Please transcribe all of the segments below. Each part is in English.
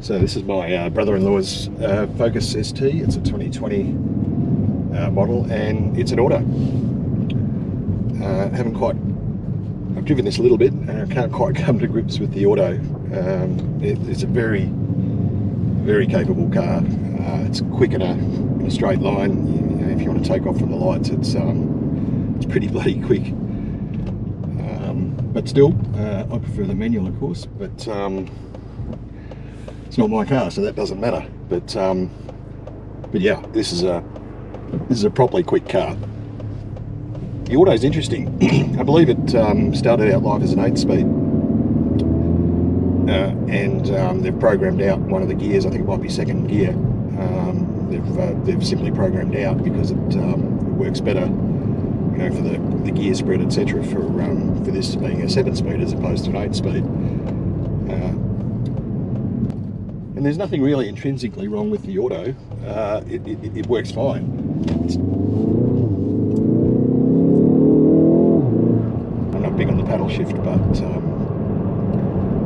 So this is my brother-in-law's Focus ST. It's a 2020 model, and it's an auto. I've driven this a little bit and I can't quite come to grips with the auto. It's a very, very capable car. It's quick in a straight line. You know, if you want to take off from the lights, it's pretty bloody quick. But still, I prefer the manual, of course. But it's not my car, so that doesn't matter. But yeah, this is a properly quick car. The auto is interesting. I believe it started out life as an 8-speed, and they've programmed out one of the gears. I think it might be second gear. They've simply programmed out because it works better, you know, for the gear spread, etc. For this being a 7-speed as opposed to an 8-speed. And there's nothing really intrinsically wrong with the auto. It works fine. I'm not big on the paddle shift,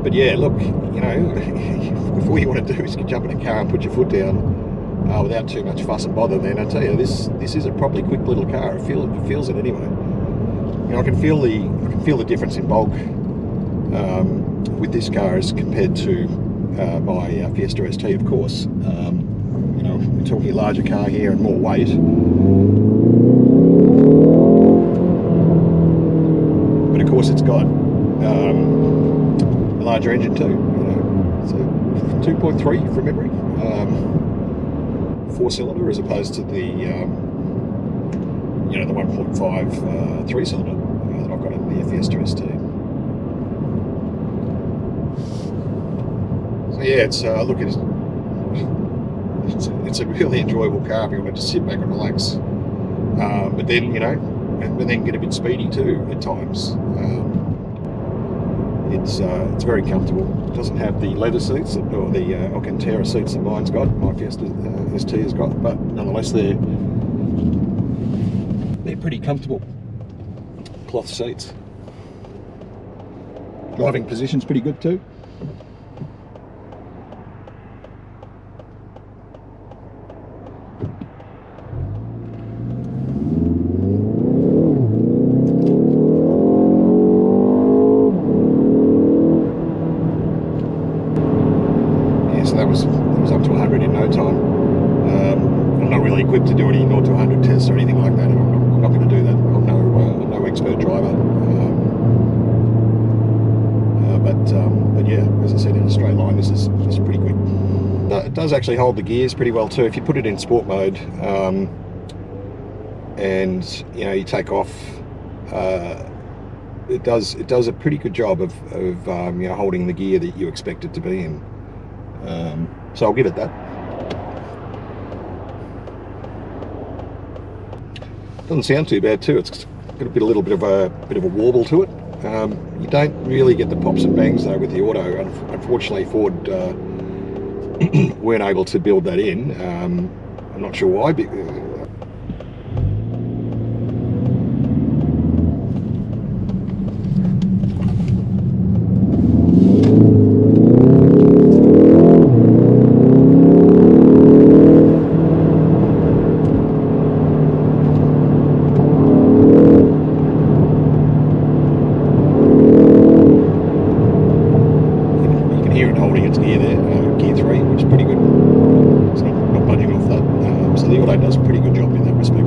but yeah, look, you know, if all you want to do is jump in a car and put your foot down without too much fuss and bother, then I tell you, this is a probably quick little car. It feels it anyway. You know, I can feel the difference in bulk with this car as compared to my Fiesta ST, of course. You know, we're talking a larger car here and more weight. But of course, it's got a larger engine too. You know, so 2.3 from memory, 4-cylinder as opposed to the you know, the 1.5 3-cylinder that I've got in the Fiesta ST. So yeah, it's look, it's a really enjoyable car if you want to just sit back and relax. But then, you know, and then get a bit speedy too at times. It's very comfortable. It doesn't have the leather seats or the Alcantara seats that mine's got, my Fiesta ST has got, but nonetheless they're pretty comfortable. Cloth seats. Driving position's pretty good too. So that was up to 100 in no time. I'm not really equipped to do any 0 to 100 tests or anything like that. I'm not going to do that. I'm no expert driver. But yeah, as I said, in a straight line, this is pretty quick. It does actually hold the gears pretty well too. If you put it in sport mode, and you know, you take off, it does a pretty good job of you know, holding the gear that you expect it to be in. So I'll give it that. Doesn't sound too bad too. It's got a little bit of a warble to it. You don't really get the pops and bangs though with the auto. Unfortunately, Ford weren't able to build that in. I'm not sure why. Holding its gear there, gear 3, which is pretty good. It's not budging off that. So the auto does a pretty good job in that respect.